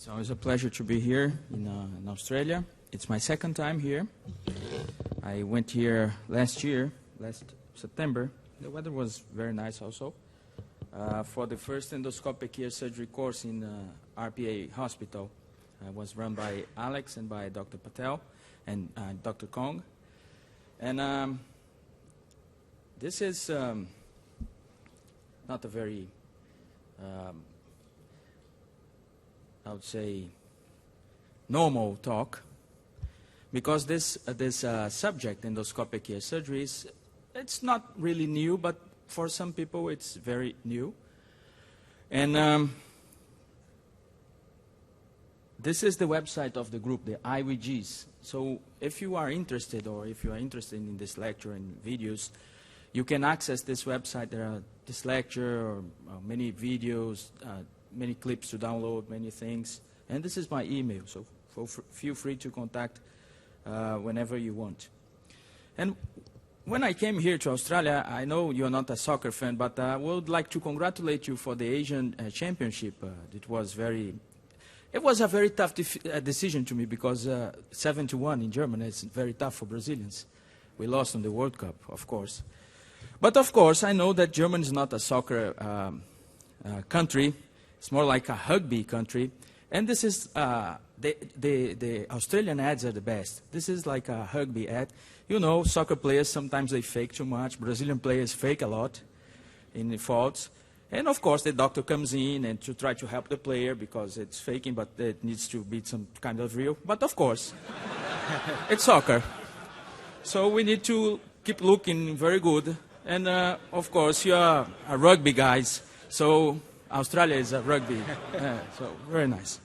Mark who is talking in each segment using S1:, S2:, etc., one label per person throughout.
S1: So it's a pleasure to be here in Australia. It's my second time here. I went here last September. The weather was very nice also. For the first endoscopic ear surgery course in RPA hospital. It was run by Alex and by Dr. Patel and Dr. Kong. And this is not a very, I would say, normal talk, because this subject, endoscopic ear surgery, it's not really new, but for some people it's very new. And this is the website of the group, the IWGs. So if you are interested, or if you are interested in this lecture and videos, you can access this website. There are this lecture, or many videos, many clips to download, many things. And this is my email, so feel free to contact whenever you want. And when I came here to Australia, I know you're not a soccer fan, but I would like to congratulate you for the Asian Championship. It was a very tough decision to me, because 7-1 in Germany is very tough for Brazilians. We lost on the World Cup, of course. But of course, I know that Germany is not a soccer country. It's more like a rugby country. And this is, the Australian ads are the best. This is like a rugby ad. You know, soccer players, sometimes they fake too much. Brazilian players fake a lot in the faults. And of course, the doctor comes in and to try to help the player, because it's faking, but it needs to be some kind of real. But of course, it's soccer. So we need to keep looking very good. And of course, you are a rugby guys, so Australia is a rugby, so very nice.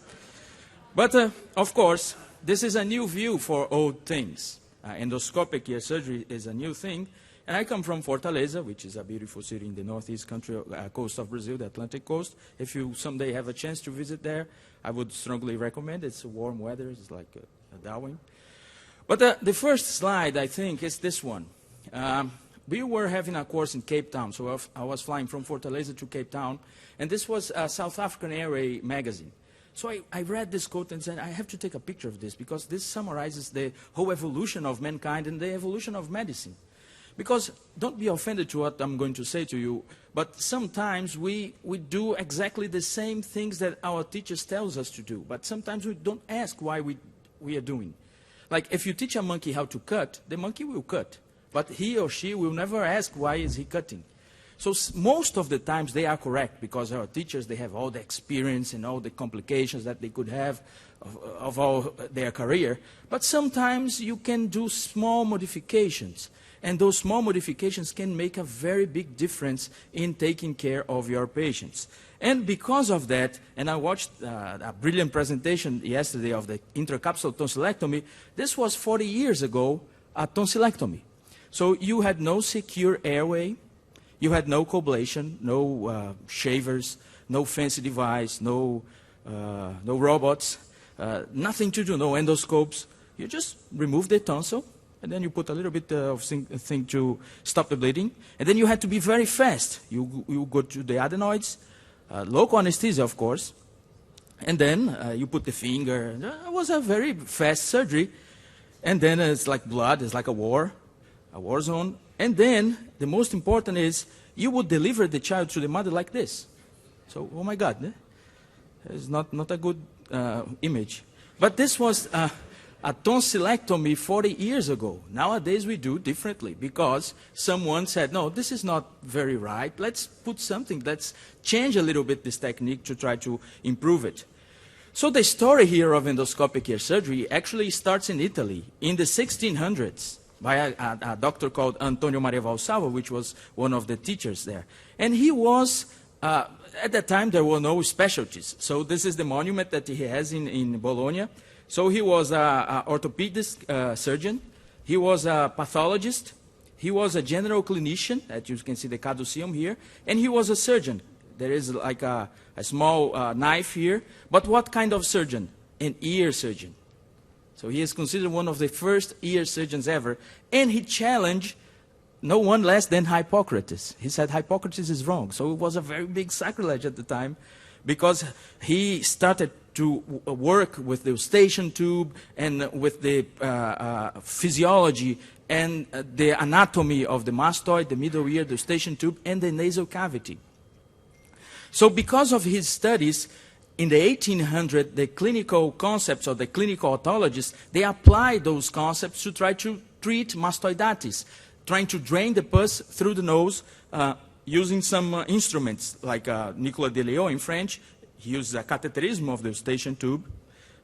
S1: But of course, this is a new view for old things. Endoscopic ear surgery is a new thing. And I come from Fortaleza, which is a beautiful city in the northeast coast of Brazil, the Atlantic coast. If you someday have a chance to visit there, I would strongly recommend. It's warm weather, it's like a Darwin. But the first slide, I think, is this one. We were having a course in Cape Town, so I was flying from Fortaleza to Cape Town, and this was a South African Airway magazine. So I read this quote and said, I have to take a picture of this, because this summarizes the whole evolution of mankind and the evolution of medicine. Because, don't be offended to what I'm going to say to you, but sometimes we do exactly the same things that our teachers tells us to do, but sometimes we don't ask why we are doing. Like, if you teach a monkey how to cut, the monkey will cut. But he or she will never ask why is he cutting. So most of the times they are correct, because our teachers, they have all the experience and all the complications that they could have of all their career. But sometimes you can do small modifications. And those small modifications can make a very big difference in taking care of your patients. And because of that, and I watched a brilliant presentation yesterday of the intracapsular tonsillectomy. This was 40 years ago, a tonsillectomy. So you had no secure airway, you had no coblation, no shavers, no fancy device, no robots, nothing to do, no endoscopes. You just remove the tonsil, and then you put a little bit of thing to stop the bleeding. And then you had to be very fast. You go to the adenoids, local anesthesia, of course. And then you put the finger. It was a very fast surgery. And then it's like blood, it's like a war zone. And then the most important is you would deliver the child to the mother like this. So, oh my God, it's not a good image. But this was a tonsillectomy 40 years ago. Nowadays we do differently, because someone said, no, this is not very right. Let's put something, let's change a little bit this technique to try to improve it. So the story here of endoscopic ear surgery actually starts in Italy in the 1600s by a doctor called Antonio Maria Valsalva, which was one of the teachers there. And he was, at that time there were no specialties. So this is the monument that he has in Bologna. So he was an orthopedic surgeon, he was a pathologist, he was a general clinician, as you can see the caduceum here, and he was a surgeon. There is like a small knife here, but what kind of surgeon? An ear surgeon. So he is considered one of the first ear surgeons ever, and he challenged no one less than Hippocrates. He said Hippocrates is wrong. So it was a very big sacrilege at the time, because he started to work with the eustachian tube and with the physiology and the anatomy of the mastoid, the middle ear, the eustachian tube, and the nasal cavity. So because of his studies, in the 1800s, the clinical concepts of the clinical otologists, they applied those concepts to try to treat mastoiditis, trying to drain the pus through the nose using some instruments, like Nicolas de Leon in French. He used a catheterism of the eustachian tube.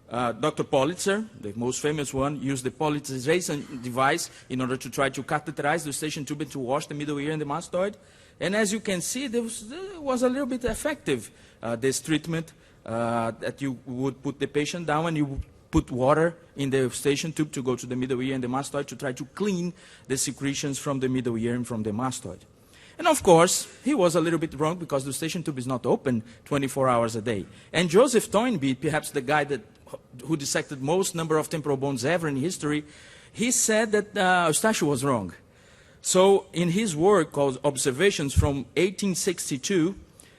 S1: Dr. Politzer, the most famous one, used the Politzerization device in order to try to catheterize the eustachian tube and to wash the middle ear and the mastoid. And as you can see, there was a little bit effective, this treatment, that you would put the patient down and you would put water in the eustachian tube to go to the middle ear and the mastoid to try to clean the secretions from the middle ear and from the mastoid. And of course, he was a little bit wrong because the eustachian tube is not open 24 hours a day. And Joseph Toynbee, perhaps the guy who dissected most number of temporal bones ever in history, he said that Eustache was wrong. So in his work called Observations from 1862,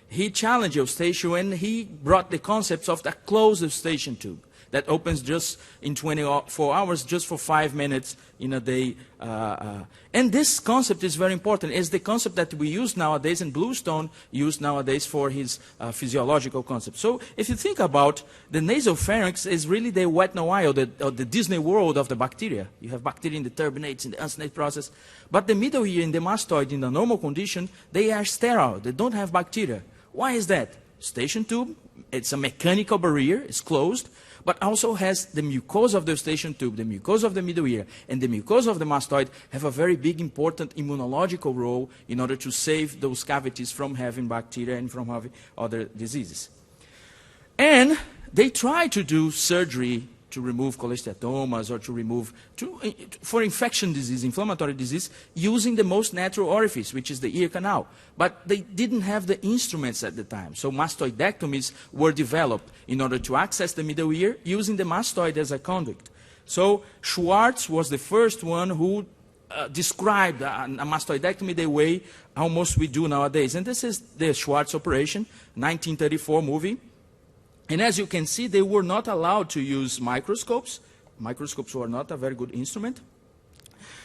S1: he challenged Eustache and he brought the concepts of the closed eustachian tube that opens just in 24 hours, just for 5 minutes in a day. And this concept is very important. It's the concept that we use nowadays, and Bluestone used nowadays for his physiological concept. So if you think about the nasopharynx is really the wet noile, the Disney World of the bacteria. You have bacteria in the turbinates, in the uncinate process. But the middle ear in the mastoid, in the normal condition, they are sterile. They don't have bacteria. Why is that? Eustachian tube, it's a mechanical barrier, it's closed, but also has the mucosa of the eustachian tube, the mucosa of the middle ear, and the mucosa of the mastoid have a very big, important immunological role in order to save those cavities from having bacteria and from having other diseases. And they try to do surgery to remove cholesteatomas or to remove, for infection disease, inflammatory disease, using the most natural orifice, which is the ear canal. But they didn't have the instruments at the time. So mastoidectomies were developed in order to access the middle ear using the mastoid as a conduit. So Schwartz was the first one who described a mastoidectomy the way almost we do nowadays. And this is the Schwartz operation, 1934 movie. And as you can see, they were not allowed to use microscopes. Microscopes were not a very good instrument.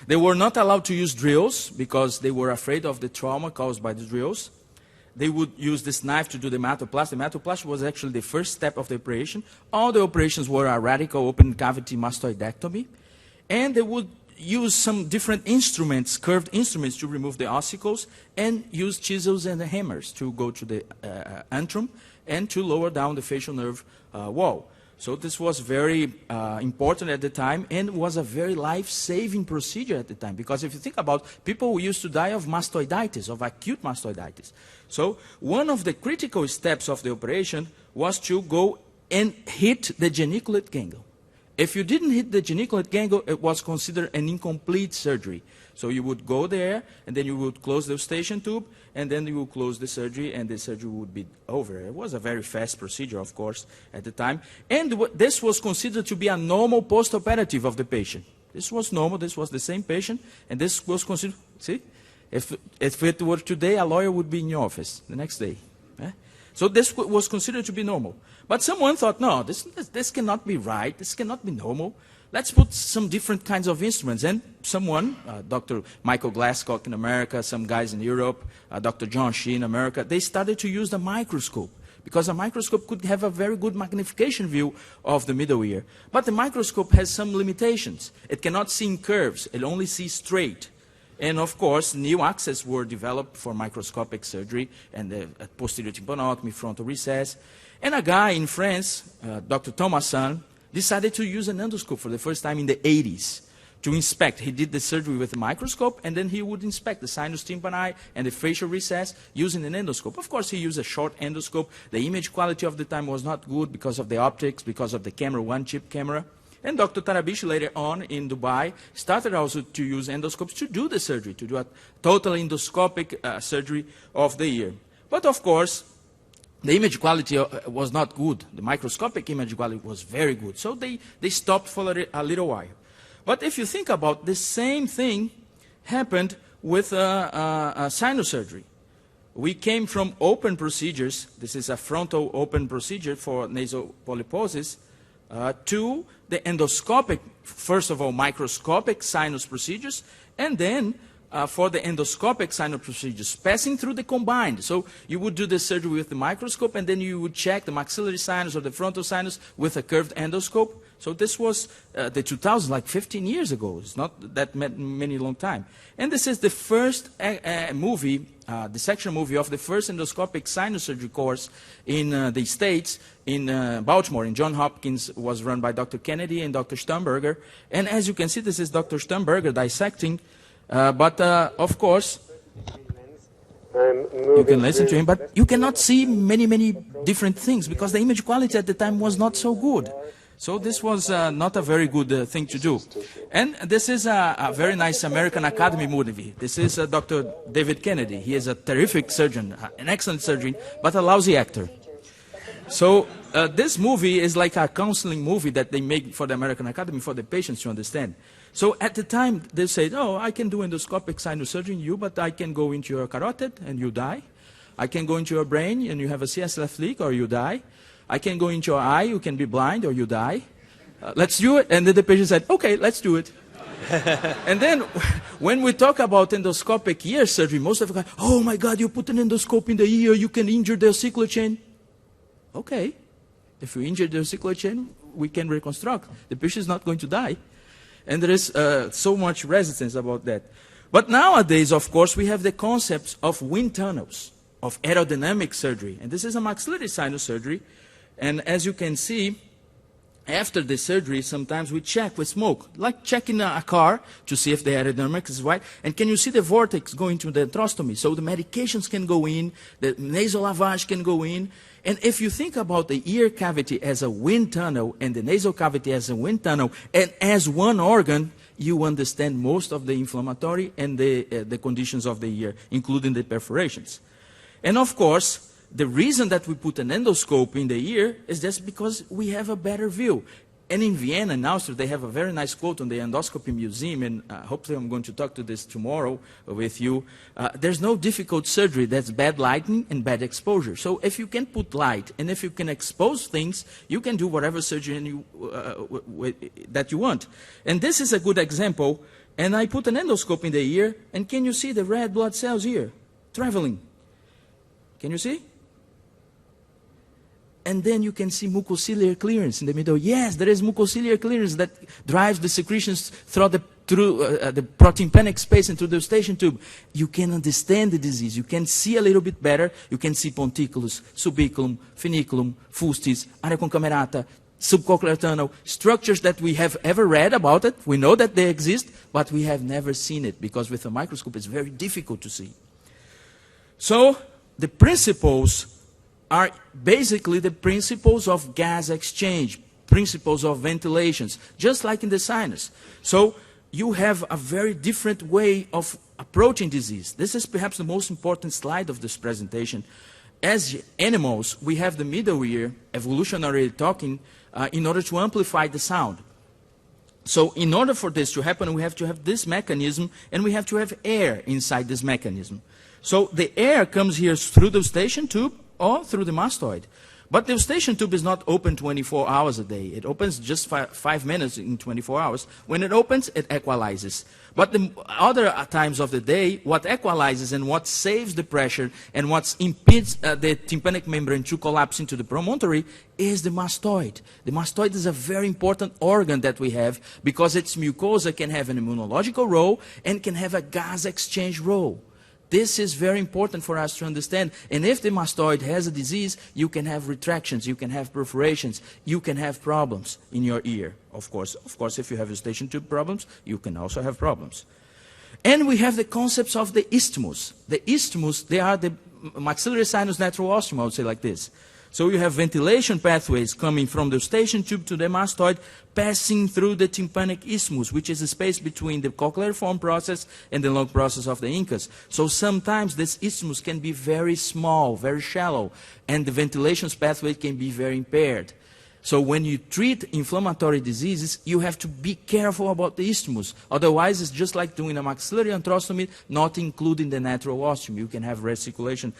S1: They were not allowed to use drills because they were afraid of the trauma caused by the drills. They would use this knife to do the metaplasty. Metaplasty was actually the first step of the operation. All the operations were a radical open cavity mastoidectomy. And they would use some different instruments, curved instruments, to remove the ossicles and use chisels and hammers to go to the antrum and to lower down the facial nerve wall. So this was very important at the time and was a very life-saving procedure at the time. Because if you think about people who used to die of mastoiditis, of acute mastoiditis. So one of the critical steps of the operation was to go and hit the geniculate ganglion. If you didn't hit the geniculate ganglion, it was considered an incomplete surgery. So you would go there, and then you would close the eustachian tube, and then you would close the surgery, and the surgery would be over. It was a very fast procedure, of course, at the time. And this was considered to be a normal post-operative of the patient. This was normal. This was the same patient, and this was considered, see? If it were today, a lawyer would be in your office the next day. So this was considered to be normal. But someone thought, no, this cannot be right. This cannot be normal. Let's put some different kinds of instruments. And someone, Dr. Michael Glasscock in America, some guys in Europe, Dr. John Shee in America, they started to use the microscope. Because a microscope could have a very good magnification view of the middle ear. But the microscope has some limitations. It cannot see in curves. It only sees straight. And of course, new access were developed for microscopic surgery and the posterior tympanotomy, frontal recess. And a guy in France, Dr. Thomason, decided to use an endoscope for the first time in the 80s to inspect. He did the surgery with a microscope, and then he would inspect the sinus tympani and the facial recess using an endoscope. Of course, he used a short endoscope. The image quality of the time was not good because of the optics, because of the camera, one-chip camera. And Dr. Tarabishi later on in Dubai started also to use endoscopes to do the surgery, to do a total endoscopic surgery of the ear. But of course, the image quality was not good. The microscopic image quality was very good. So they stopped for a little while. But if you think about the same thing happened with sinus surgery. we came from open procedures. This is a frontal open procedure for nasal polyposis, to the endoscopic, first of all, microscopic sinus procedures, and then for the endoscopic sinus procedures, passing through the combined. So you would do the surgery with the microscope, and then you would check the maxillary sinus or the frontal sinus with a curved endoscope. So this was the 2000s, like 15 years ago. It's not that many long time. And this is the first movie, dissection movie of the first endoscopic sinus surgery course in the States, in Baltimore, in Johns Hopkins, was run by Dr. Kennedy and Dr. Stumberger. And as you can see, this is Dr. Stumberger dissecting. Of course, you can listen to him, but you cannot see many different things because the image quality at the time was not so good. So this was not a very good thing to do. And this is a very nice American Academy movie. This is Dr. David Kennedy. He is a terrific surgeon, an excellent surgeon, but a lousy actor. So this movie is like a counseling movie that they make for the American Academy for the patients to understand. So at the time, they said, oh, I can do endoscopic sinus surgery in you, but I can go into your carotid and you die. I can go into your brain and you have a CS left leak or you die. I can go into your eye, you can be blind or you die. Let's do it. And then the patient said, okay, let's do it. And then when we talk about endoscopic ear surgery, most of the guys, oh my God, you put an endoscope in the ear, you can injure the ossicular chain. Okay, if we injure the ossicular chain, we can reconstruct. The patient is not going to die. And there is so much resistance about that. But nowadays, of course, we have the concepts of wind tunnels, of aerodynamic surgery. And this is a maxillary sinus surgery. And as you can see, after the surgery, sometimes we check with smoke, like checking a car to see if the aerodynamics is right. And can you see the vortex going to the enterostomy? So the medications can go in, the nasal lavage can go in. And if you think about the ear cavity as a wind tunnel and the nasal cavity as a wind tunnel and as one organ, you understand most of the inflammatory and the conditions of the ear, including the perforations. And of course, the reason that we put an endoscope in the ear is just because we have a better view. And in Vienna, in Austria, they have a very nice quote on the Endoscopy Museum, and hopefully I'm going to talk to this tomorrow with you. There's no difficult surgery that's bad lighting and bad exposure. So if you can put light and if you can expose things, you can do whatever surgery that you want. And this is a good example. And I put an endoscope in the ear, and can you see the red blood cells here traveling? Can you see? And then you can see mucociliary clearance in the middle. Yes, there is mucociliary clearance that drives the secretions through the protein-panic space and through the eustachian tube. You can understand the disease. You can see a little bit better. You can see ponticulus, subiculum, funiculum, fustis, area concamerata, subcochlear tunnel, structures that we have ever read about it. We know that they exist, but we have never seen it because with a microscope it's very difficult to see. So the principles are basically the principles of gas exchange, principles of ventilations, just like in the sinus. So you have a very different way of approaching disease. This is perhaps the most important slide of this presentation. As animals, we have the middle ear, evolutionarily talking, in order to amplify the sound. So in order for this to happen, we have to have this mechanism, and we have to have air inside this mechanism. So the air comes here through the eustachian tube, or through the mastoid. But the eustachian tube is not open 24 hours a day. It opens just 5 minutes in 24 hours. When it opens, it equalizes. But the other times of the day, what equalizes and what saves the pressure and what impedes the tympanic membrane to collapse into the promontory is the mastoid. The mastoid is a very important organ that we have because its mucosa can have an immunological role and can have a gas exchange role. This is very important for us to understand. And if the mastoid has a disease, you can have retractions, you can have perforations, you can have problems in your ear, of course. Of course, if you have eustachian tube problems, you can also have problems. And we have the concepts of the isthmus. The isthmus, they are the maxillary sinus natural ostium, I would say like this. So you have ventilation pathways coming from the eustachian tube to the mastoid, passing through the tympanic isthmus, which is the space between the cochlear form process and the lung process of the incus. So sometimes this isthmus can be very small, very shallow, and the ventilation pathway can be very impaired. So when you treat inflammatory diseases, you have to be careful about the isthmus. Otherwise, it's just like doing a maxillary antrostomy, not including the natural ostium. You can have recirculation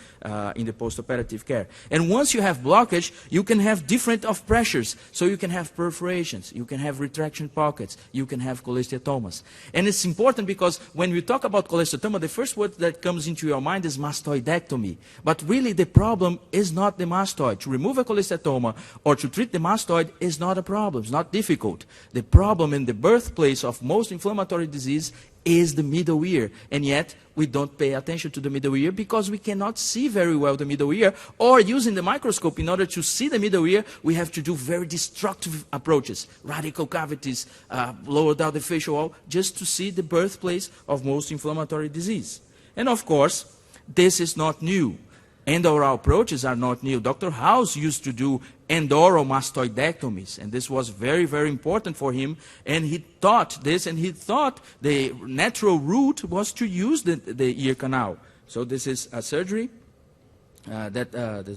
S1: in the postoperative care. And once you have blockage, you can have different of pressures. So you can have perforations, you can have retraction pockets, you can have cholesteatomas. And it's important because when we talk about cholesteatoma, the first word that comes into your mind is mastoidectomy. But really the problem is not the mastoid. To remove a cholesteatoma or to treat the mastoid is not a problem, it's not difficult. The problem in the birthplace of most inflammatory disease is the middle ear, and yet we don't pay attention to the middle ear because we cannot see very well the middle ear, or using the microscope in order to see the middle ear, we have to do very destructive approaches, radical cavities, lower down the facial wall, just to see the birthplace of most inflammatory disease. And of course, this is not new. Endoral approaches are not new. Dr. House used to do endoral mastoidectomies, and this was very, very important for him, and he taught this, and he thought the natural route was to use the ear canal. So this is a surgery that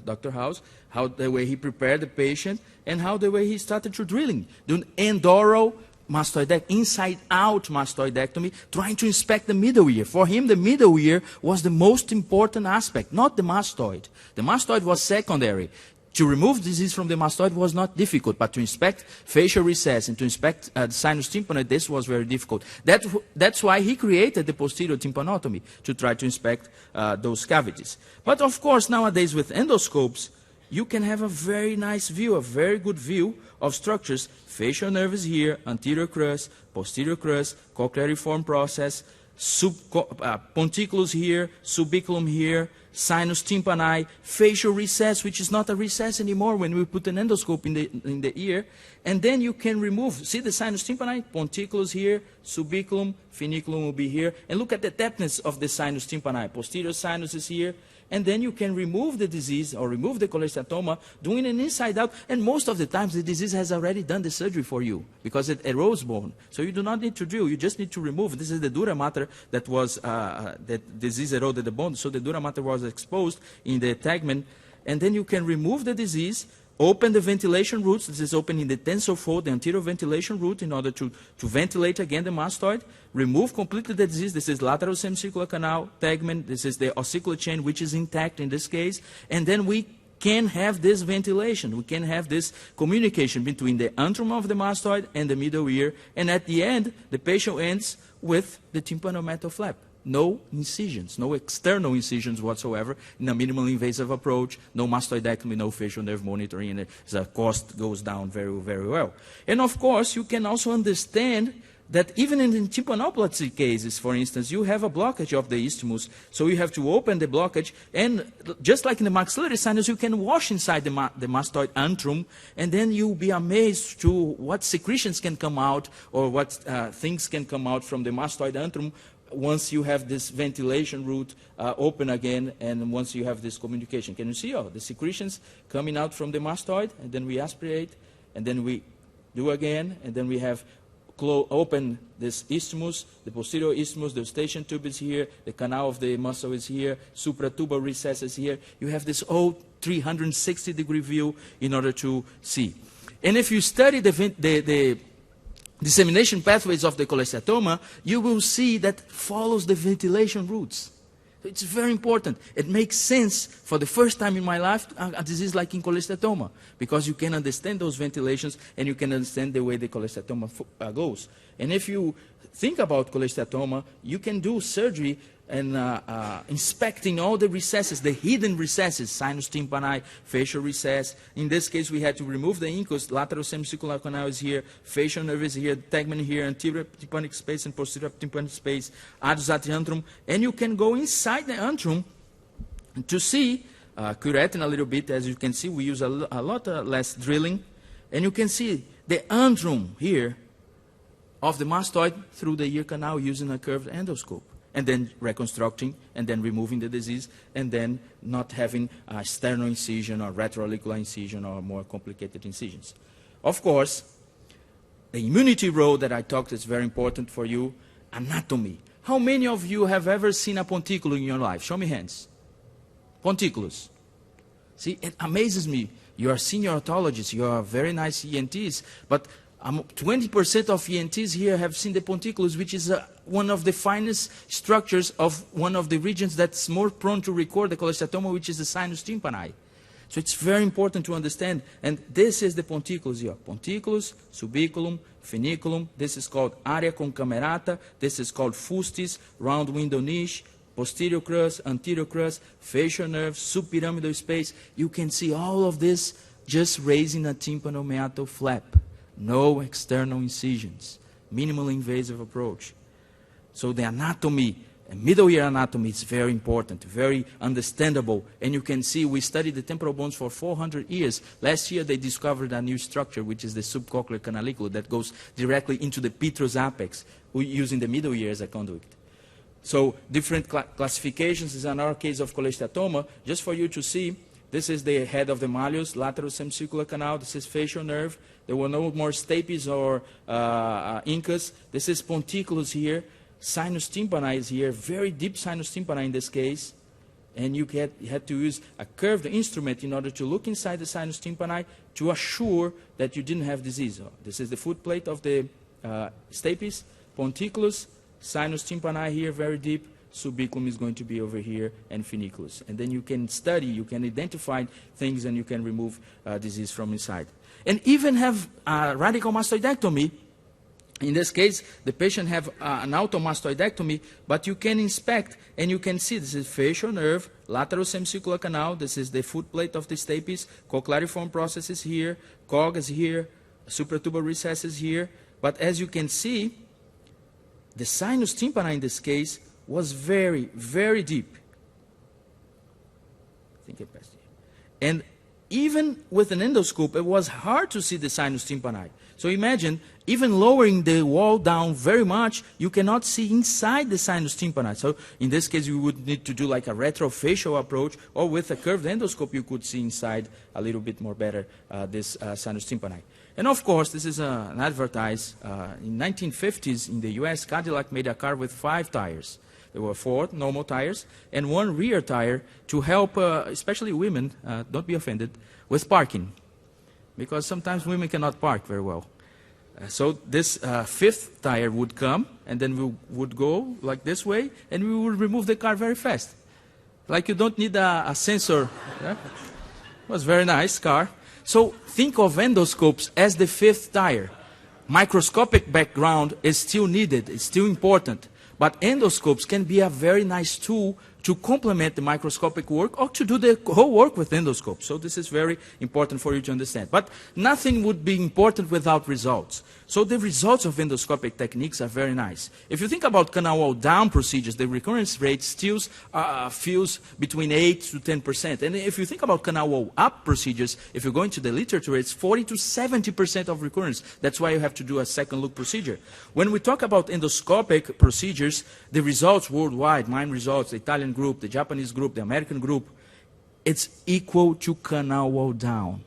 S1: Dr. House, how the way he prepared the patient, and how the way he started to drilling, doing endoral mastoidectomy, inside-out mastoidectomy, trying to inspect the middle ear. For him, the middle ear was the most important aspect, not the mastoid. The mastoid was secondary. To remove disease from the mastoid was not difficult, but to inspect facial recess and to inspect the sinus tympani, this was very difficult. That's why he created the posterior tympanotomy, to try to inspect those cavities. But of course, nowadays with endoscopes, you can have a very nice view, a very good view of structures. Facial nerve is here, anterior crus, posterior crus, cochleariform process, ponticulus here, subiculum here, sinus tympani, facial recess, which is not a recess anymore when we put an endoscope in the ear. And then you can remove, see the sinus tympani, ponticulus here, subiculum, funiculum will be here. And look at the depthness of the sinus tympani. Posterior sinus is here. And then you can remove the disease or remove the cholesteatoma doing an inside out. And most of the times the disease has already done the surgery for you because it erodes bone. So you do not need to drill, you just need to remove. This is the dura mater that was, that disease eroded the bone. So the dura mater was exposed in the tegmen. And then you can remove the disease, open the ventilation routes. This is opening the tensor fold, the anterior ventilation route, in order to ventilate again the mastoid. Remove completely the disease. This is lateral semicircular canal, tegmen. This is the ossicular chain, which is intact in this case. And then we can have this ventilation. We can have this communication between the antrum of the mastoid and the middle ear. And at the end, the patient ends with the tympanometal flap. No incisions, no external incisions whatsoever in a minimally invasive approach, no mastoidectomy, no facial nerve monitoring, and the cost goes down very, very well. And of course, you can also understand that even in the tympanoplasty cases, for instance, you have a blockage of the isthmus, so you have to open the blockage, and just like in the maxillary sinus, you can wash inside the mastoid antrum, and then you'll be amazed to what secretions can come out, or what things can come out from the mastoid antrum once you have this ventilation route open again, and once you have this communication. Can you see the secretions coming out from the mastoid, and then we aspirate, and then we do again, and then we have open this isthmus, the posterior isthmus, the eustachian tube is here, the canal of the muscle is here, supratubal recess is here. You have this whole 360-degree view in order to see. And if you study the dissemination pathways of the cholesteatoma, you will see that follows the ventilation routes. It's very important. It makes sense for the first time in my life, a disease like in cholesteatoma, because you can understand those ventilations and you can understand the way the cholesteatoma goes. And if you think about cholesteatoma, you can do surgery and inspecting all the recesses, the hidden recesses, sinus tympani, facial recess. In this case, we had to remove the incus, lateral semicircular canal is here, facial nerve is here, tegmen here, anterior tympanic space and posterior tympanic space, adus antrum, and you can go inside the antrum to see, curetin a little bit. As you can see, we use a lot less drilling, and you can see the antrum here of the mastoid through the ear canal using a curved endoscope, and then reconstructing, and then removing the disease, and then not having a sternal incision or retroauricular incision or more complicated incisions. Of course, the immunity role that I talked is very important for you. Anatomy. How many of you have ever seen a ponticulum in your life? Show me hands. Ponticulus. See, it amazes me You are senior otologists, you are very nice ENTs, but 20% of ENTs here have seen the ponticulus, which is one of the finest structures of one of the regions that's more prone to record the cholesteatoma, which is the sinus tympani. So it's very important to understand, and this is the ponticulus here. Ponticulus, subiculum, funiculum. This is called area concamerata. This is called fustis, round window niche, posterior crus, anterior crus, facial nerve, subpyramidal space. You can see all of this just raising a tympanomeatal flap. No external incisions. Minimally invasive approach. So the anatomy, middle ear anatomy is very important, very understandable. And you can see we studied the temporal bones for 400 years. Last year they discovered a new structure, which is the subcochlear canaliculum that goes directly into the petrous apex, using the middle ear as a conduit. So different classifications is another case of cholesteatoma. Just for you to see, this is the head of the malleus, lateral semicircular canal. This is facial nerve. There were no more stapes or incus. This is ponticulus here. Sinus tympani is here. Very deep sinus tympani in this case. And you had to use a curved instrument in order to look inside the sinus tympani to assure that you didn't have disease. This is the footplate of the stapes, ponticulus, sinus tympani here, very deep. Subiculum is going to be over here, and funiculus. And then you can study, you can identify things, and you can remove disease from inside. And even have radical mastoidectomy. In this case, the patient have an automastoidectomy, but you can inspect, and you can see this is facial nerve, lateral semicircular canal, this is the footplate of the stapes, cochleariform process is here, cog is here, supratubar recess is here. But as you can see, the sinus tympani in this case was very, very deep. I think I passed it. And even with an endoscope, it was hard to see the sinus tympani. So imagine, even lowering the wall down very much, you cannot see inside the sinus tympani. So in this case, you would need to do like a retrofacial approach, or with a curved endoscope, you could see inside a little bit more better this sinus tympani. And of course, this is an advertise. In 1950s, in the US, Cadillac made a car with 5 tires. There were 4 normal tires and 1 rear tire to help, especially women, don't be offended, with parking. Because sometimes women cannot park very well. So this 5th tire would come, and then we would go like this way, and we would remove the car very fast. Like you don't need a sensor. Yeah? It was a very nice car. So think of endoscopes as the 5th tire. Microscopic background is still needed, it's still important. But endoscopes can be a very nice tool to complement the microscopic work or to do the whole work with endoscopes. So this is very important for you to understand. But nothing would be important without results. So the results of endoscopic techniques are very nice. If you think about canal wall down procedures, the recurrence rate still feels between 8 to 10%. And if you think about canal wall up procedures, if you go into the literature, it's 40 to 70% of recurrence. That's why you have to do a second look procedure. When we talk about endoscopic procedures, the results worldwide, mine results, the Italian group, the Japanese group, the American group, it's equal to canal wall down,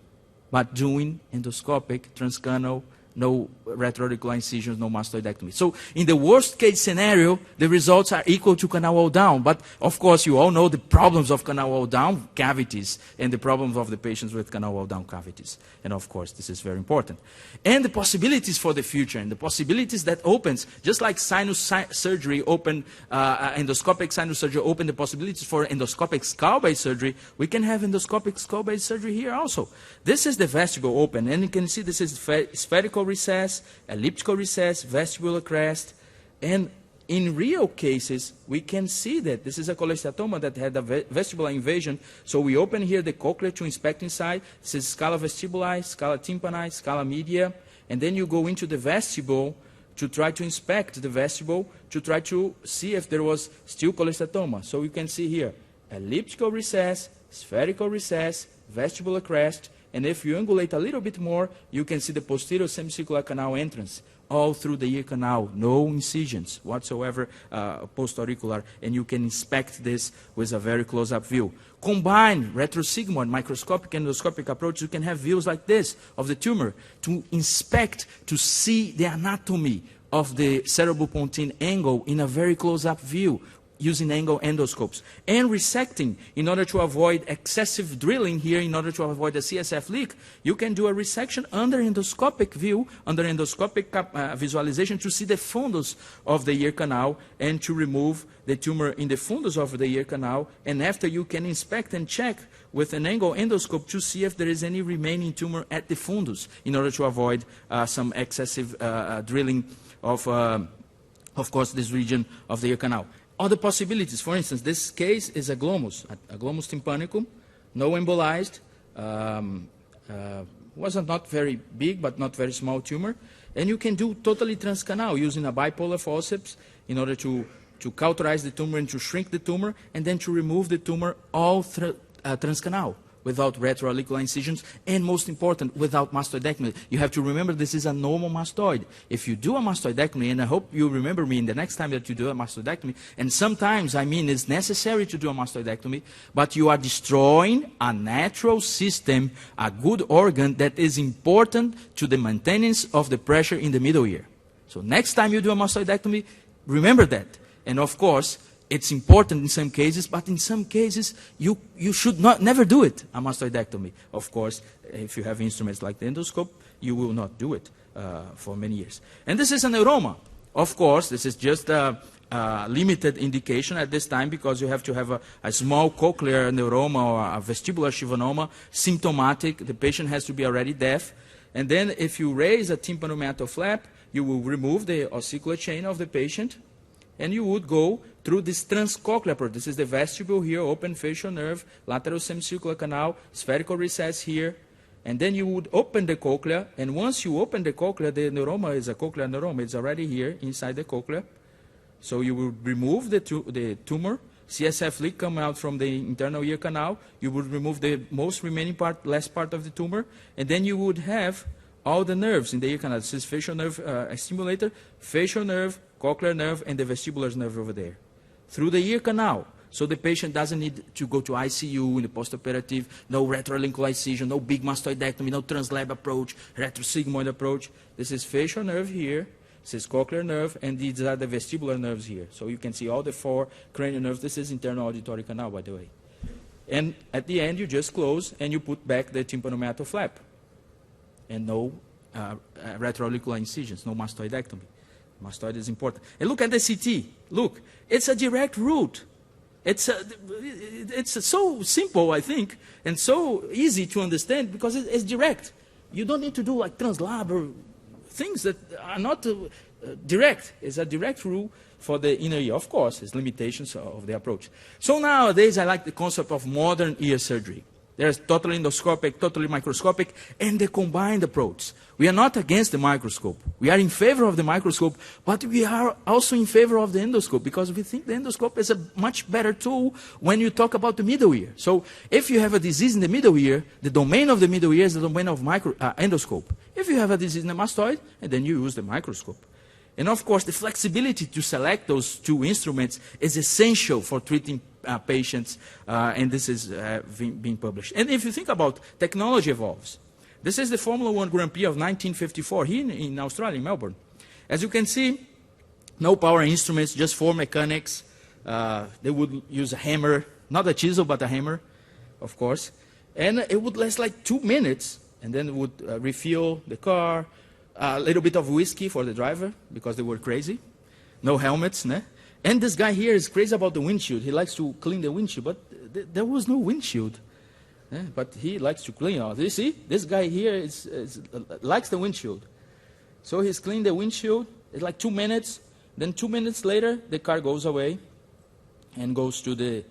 S1: but doing endoscopic, transcanal, no retroauricular incisions, no mastoidectomy. So in the worst case scenario, the results are equal to canal wall down. But of course, you all know the problems of canal wall down cavities and the problems of the patients with canal wall down cavities. And of course, this is very important. And the possibilities for the future and the possibilities that opens, just like sinus surgery open, endoscopic sinus surgery open the possibilities for endoscopic skull-base surgery, we can have endoscopic skull-base surgery here also. This is the vestibule open, and you can see this is spherical recess, elliptical recess, vestibular crest, and in real cases, we can see that this is a cholesteatoma that had a vestibular invasion. So we open here the cochlea to inspect inside. This is scala vestibuli, scala tympani, scala media, and then you go into the vestibule to try to inspect the vestibule to try to see if there was still cholesteatoma. So you can see here, elliptical recess, spherical recess, vestibular crest, and if you angulate a little bit more, you can see the posterior semicircular canal entrance all through the ear canal, no incisions whatsoever post-auricular, and you can inspect this with a very close-up view. Combine retrosigmoid, microscopic, endoscopic approach, you can have views like this of the tumor to inspect, to see the anatomy of the cerebropontine angle in a very close-up view. using angle endoscopes, and resecting in order to avoid excessive drilling here, in order to avoid a CSF leak. You can do a resection under endoscopic view, under endoscopic visualization, to see the fundus of the ear canal and to remove the tumor in the fundus of the ear canal. And after, you can inspect and check with an angle endoscope to see if there is any remaining tumor at the fundus, in order to avoid some excessive drilling of course, this region of the ear canal. Other possibilities, for instance, this case is a glomus tympanicum, no embolized, was a not very big but not very small tumor, and you can do totally transcanal using a bipolar forceps in order to cauterize the tumor and to shrink the tumor, and then to remove the tumor all transcanal, without retroauricular incisions, and most important, without mastoidectomy. You have to remember this is a normal mastoid. If you do a mastoidectomy, and I hope you remember me in the next time that you do a mastoidectomy, and sometimes, I mean, it's necessary to do a mastoidectomy, but you are destroying a natural system, a good organ that is important to the maintenance of the pressure in the middle ear. So next time you do a mastoidectomy, remember that. And of course, it's important in some cases, but in some cases, you should never do it, a mastoidectomy. Of course, if you have instruments like the endoscope, you will not do it for many years. And this is a neuroma. Of course, this is just a limited indication at this time, because you have to have a small cochlear neuroma or a vestibular schwannoma, symptomatic. The patient has to be already deaf. And then if you raise a tympanomeatal flap, you will remove the ossicular chain of the patient, and you would go through this transcochlear approach. This is the vestibule here, open facial nerve, lateral semicircular canal, spherical recess here. And then you would open the cochlea, and once you open the cochlea, the neuroma is a cochlear neuroma. It's already here inside the cochlea. So you will remove the tumor, CSF leak come out from the internal ear canal. You would remove the most remaining part, last part of the tumor, and then you would have all the nerves in the ear canal. This is facial nerve stimulator, facial nerve, cochlear nerve, and the vestibular nerve over there, through the ear canal. So the patient doesn't need to go to ICU in the postoperative, no retroauricular incision, no big mastoidectomy, no translab approach, retrosigmoid approach. This is facial nerve here, this is cochlear nerve, and these are the vestibular nerves here. So you can see all the 4 cranial nerves. This is internal auditory canal, by the way. And at the end, you just close and you put back the tympanomeatal flap. And no retroauricular incisions, no mastoidectomy. Mastoid is important. And look at the CT. Look, it's a direct route. It's so simple, I think, and so easy to understand, because it's direct. You don't need to do like translab or things that are not direct. It's a direct route for the inner ear. Of course, there's limitations of the approach. So nowadays, I like the concept of modern ear surgery. There's totally endoscopic, totally microscopic, and the combined approach. We are not against the microscope. We are in favor of the microscope, but we are also in favor of the endoscope, because we think the endoscope is a much better tool when you talk about the middle ear. So if you have a disease in the middle ear, the domain of the middle ear is the domain of endoscope. If you have a disease in the mastoid, and then you use the microscope. And of course, the flexibility to select those 2 instruments is essential for treating patients, and this is being published. And if you think about technology evolves, this is the Formula 1 Grand Prix of 1954 here in Australia, in Melbourne. As you can see, no power instruments, just 4 mechanics. They would use a hammer, not a chisel, but a hammer, of course. And it would last like 2 minutes, and then would refuel the car, a little bit of whiskey for the driver, because they were crazy. No helmets, né? And this guy here is crazy about the windshield. He likes to clean the windshield, but there was no windshield. But he likes to clean all. You see, this guy here likes the windshield. So he's cleaned the windshield. It's like 2 minutes. Then 2 minutes later, the car goes away and goes to the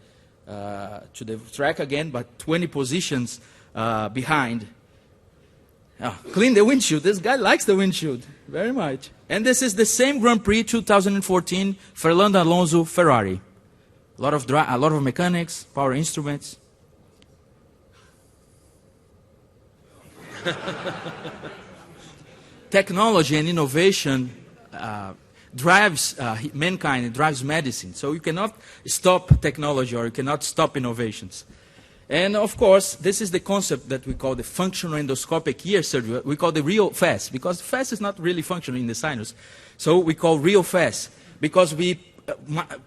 S1: track again, but 20 positions behind. Clean the windshield. This guy likes the windshield very much. And this is the same Grand Prix 2014, Fernando Alonso Ferrari. A lot of mechanics, power instruments. Technology and innovation drives mankind, it drives medicine. So you cannot stop technology, or you cannot stop innovations. And of course, this is the concept that we call the functional endoscopic ear surgery. We call the real FAS, because FAS is not really functional in the sinus. So we call real FAS, because we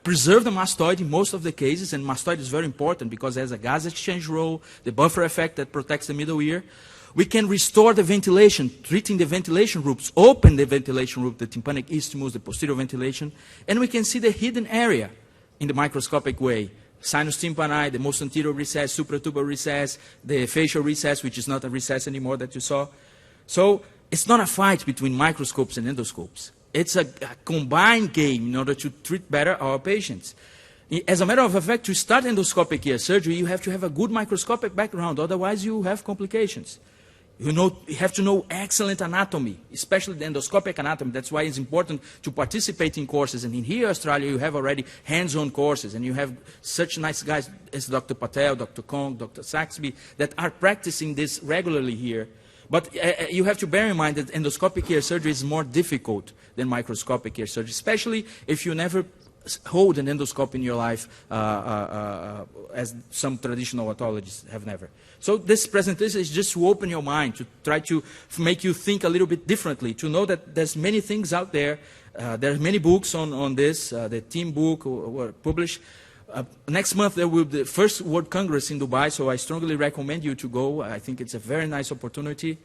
S1: preserve the mastoid in most of the cases, and mastoid is very important because it has a gas exchange role, the buffer effect that protects the middle ear. We can restore the ventilation, treating the ventilation routes, open the ventilation route, the tympanic isthmus, the posterior ventilation, and we can see the hidden area in the microscopic way. Sinus tympani, the most anterior recess, supratuber recess, the facial recess, which is not a recess anymore that you saw. So it's not a fight between microscopes and endoscopes. It's a combined game in order to treat better our patients. As a matter of fact, to start endoscopic ear surgery, you have to have a good microscopic background, otherwise you have complications. You have to know excellent anatomy, especially the endoscopic anatomy. That's why it's important to participate in courses. And in here, Australia, you have already hands-on courses. And you have such nice guys as Dr. Patel, Dr. Kong, Dr. Saxby, that are practicing this regularly here. But you have to bear in mind that endoscopic ear surgery is more difficult than microscopic ear surgery, especially if you never hold an endoscope in your life as some traditional otologists have never. So this presentation is just to open your mind, to try to make you think a little bit differently, to know that there's many things out there. There are many books on this. The team book were published. Next month there will be the first World Congress in Dubai, so I strongly recommend you to go. I think it's a very nice opportunity.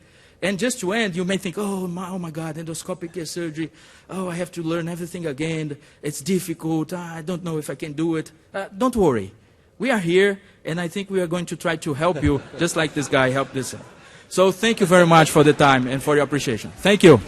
S1: And just to end, you may think, oh my God, endoscopic ear surgery. Oh, I have to learn everything again. It's difficult. I don't know if I can do it. Don't worry. We are here, and I think we are going to try to help you, just like this guy helped this. So thank you very much for the time and for your appreciation. Thank you.